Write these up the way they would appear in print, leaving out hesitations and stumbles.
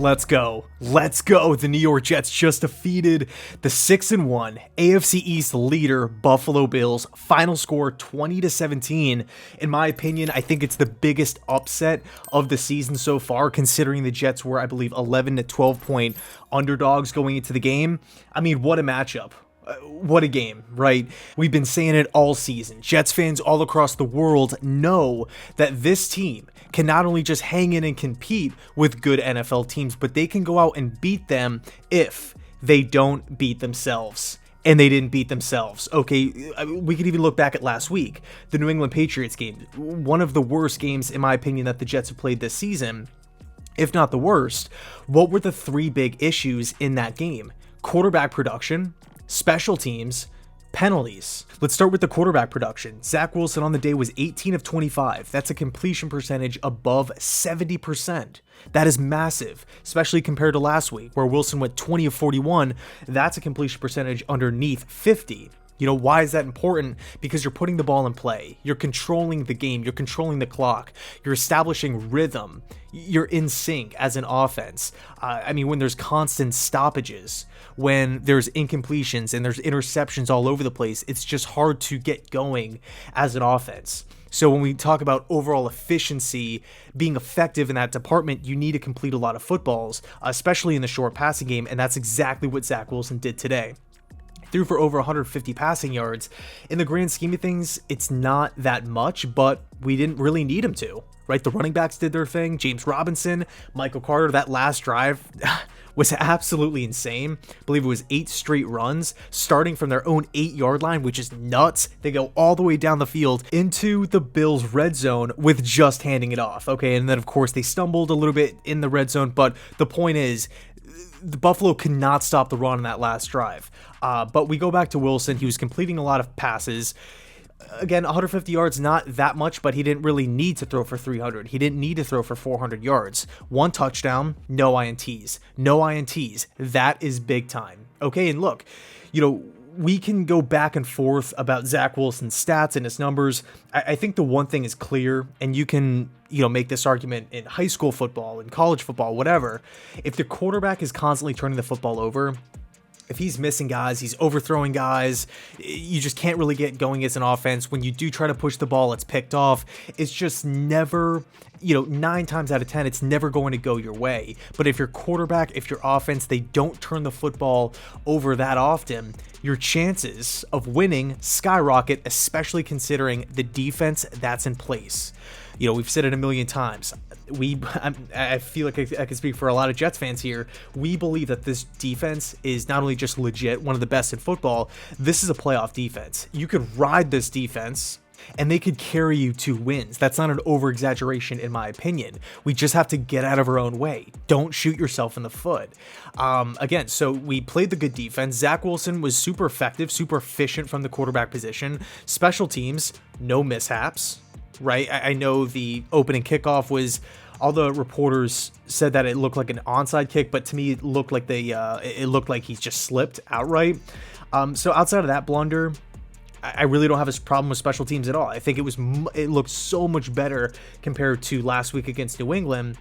Let's go. Let's go. The New York Jets just defeated the 6-1 AFC East leader Buffalo Bills. Final score 20-17. In my opinion, I think it's the biggest upset of the season so far, considering the Jets were, I believe, 11 to 12 point underdogs going into the game. I mean, what a matchup. What a game, right? We've been saying it all season. Jets fans all across the world know that this team can not only just hang in and compete with good NFL teams, but they can go out and beat them if they don't beat themselves. And they didn't beat themselves. Okay, we could even look back at last week, the New England Patriots game, one of the worst games, in my opinion, that the Jets have played this season, if not the worst. What were the three big issues in that game? Quarterback production, special teams, penalties. Let's start with the quarterback production. Zach Wilson on the day was 18 of 25. That's a completion percentage above 70%. That is massive, especially compared to last week where Wilson went 20 of 41. That's a completion percentage underneath 50. You know, why is that important? Because you're putting the ball in play. You're controlling the game. You're controlling the clock. You're establishing rhythm. You're in sync as an offense. I mean, when there's constant stoppages, when there's incompletions and there's interceptions all over the place, it's just hard to get going as an offense. So when we talk about overall efficiency, being effective in that department, you need to complete a lot of footballs, especially in the short passing game, and that's exactly what Zach Wilson did today. Threw for over 150 passing yards. In the grand scheme of things, it's not that much, but we didn't really need him to, right? The running backs did their thing. James Robinson, Michael Carter, that last drive was absolutely insane. I believe it was 8 straight runs, starting from their own 8-yard line, which is nuts. They go all the way down the field into the Bills' red zone with just handing it off. Okay, and then of course they stumbled a little bit in the red zone, but the point is, the Buffalo could not stop the run in that last drive. But we go back to Wilson. He was completing a lot of passes. Again, 150 yards, not that much, but he didn't really need to throw for 300. He didn't need to throw for 400 yards. 1 touchdown, no INTs. No INTs. That is big time. Okay, and look, you know, we can go back and forth about Zach Wilson's stats and his numbers. I think the one thing is clear, and you can, you know, make this argument in high school football, in college football, whatever. If the quarterback is constantly turning the football over, if he's missing guys, he's overthrowing guys, you just can't really get going as an offense. When you do try to push the ball, it's picked off. It's just never, you know, 9 times out of 10, it's never going to go your way. But if your quarterback, if your offense, they don't turn the football over that often, your chances of winning skyrocket, especially considering the defense that's in place. You know, we've said it a million times. I feel like I can speak for a lot of Jets fans here. We believe that this defense is not only just legit, one of the best in football, this is a playoff defense. You could ride this defense and they could carry you to wins. That's not an over-exaggeration in my opinion. We just have to get out of our own way. Don't shoot yourself in the foot. Again, so we played the good defense. Zach Wilson was super effective, super efficient from the quarterback position. Special teams, no mishaps. Right, I know the opening kickoff was, all the reporters said that it looked like an onside kick, but to me it looked like it looked like he just slipped outright. So outside of that blunder, I really don't have a problem with special teams at all. I think it looked so much better compared to last week against New England.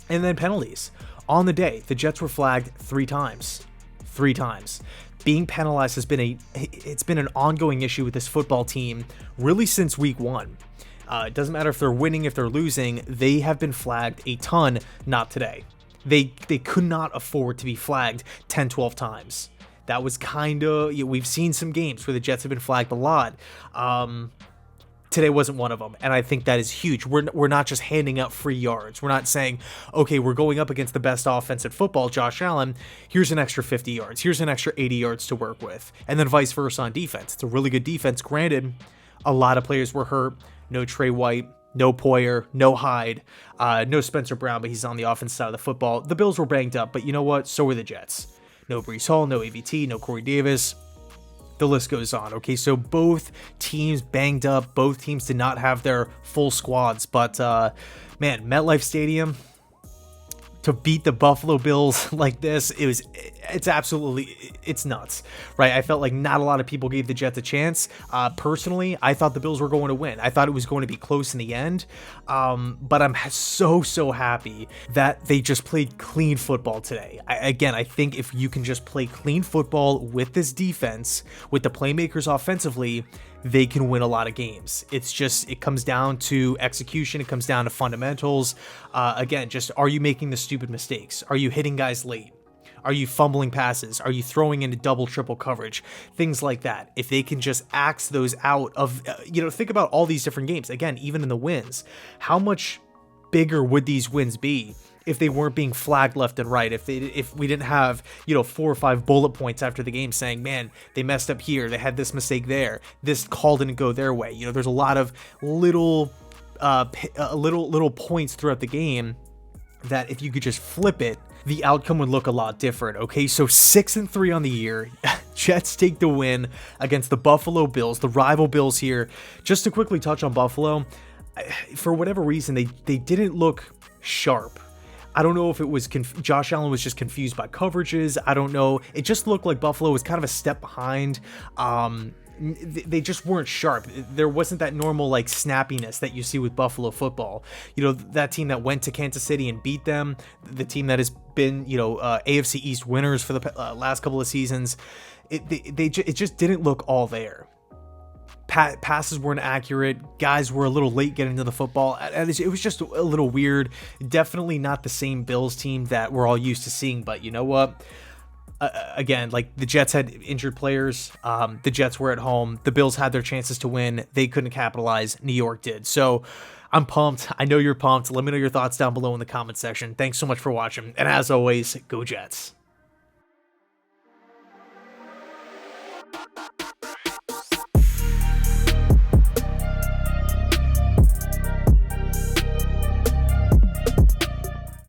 And then penalties. On the day, the Jets were flagged 3 times. 3 times. Being penalized has been an ongoing issue with this football team really since week 1. It doesn't matter if they're winning, if they're losing, they have been flagged a ton, not today. They could not afford to be flagged 10, 12 times. That was we've seen some games where the Jets have been flagged a lot. Today wasn't one of them, and I think that is huge. We're not just handing out free yards. We're not saying, okay, we're going up against the best offense at football, Josh Allen, here's an extra 50 yards, here's an extra 80 yards to work with, and then vice versa on defense. It's a really good defense. Granted, a lot of players were hurt. No Trey White, no Poyer, no Hyde, no Spencer Brown, but he's on the offense side of the football. The Bills were banged up, but you know what? So were the Jets. No Breece Hall, no AVT, no Corey Davis. The list goes on. Okay, so both teams banged up. Both teams did not have their full squads, but man, MetLife Stadium, to beat the Buffalo Bills like this, it was it's absolutely, it's nuts, right? I felt like not a lot of people gave the Jets a chance. Personally, I thought the Bills were going to win. I thought it was going to be close in the end, but I'm so happy that they just played clean football today. I think if you can just play clean football with this defense, with the playmakers offensively, they can win a lot of games. It's just, it comes down to execution. It comes down to fundamentals. Again, just, are you making the stupid mistakes? Are you hitting guys late? Are you fumbling passes? Are you throwing into double, triple coverage? Things like that. If they can just axe those out of, think about all these different games. Again, even in the wins, how much bigger would these wins be if they weren't being flagged left and right? If we didn't have, 4 or 5 bullet points after the game saying, man, they messed up here, they had this mistake there, this call didn't go their way. There's a lot of little points throughout the game that if you could just flip it, the outcome would look a lot different. Okay, so 6-3 on the year. Jets take the win against the Buffalo Bills, the rival Bills here. Just to quickly touch on Buffalo, for whatever reason, they didn't look sharp. I don't know if it was Josh Allen was just confused by coverages. I don't know. It just looked like Buffalo was kind of a step behind. They just weren't sharp. There wasn't that normal like snappiness that you see with Buffalo football. That team that went to Kansas City and beat them, the team that has been, AFC East winners for the last couple of seasons. It just didn't look all there. Passes weren't accurate. Guys were a little late getting to the football. It was just a little weird. Definitely not the same Bills team that we're all used to seeing. But you know what? Again, like the Jets had injured players. The Jets were at home. The Bills had their chances to win. They couldn't capitalize. New York did. So I'm pumped. I know you're pumped. Let me know your thoughts down below in the comment section. Thanks so much for watching. And as always, go Jets.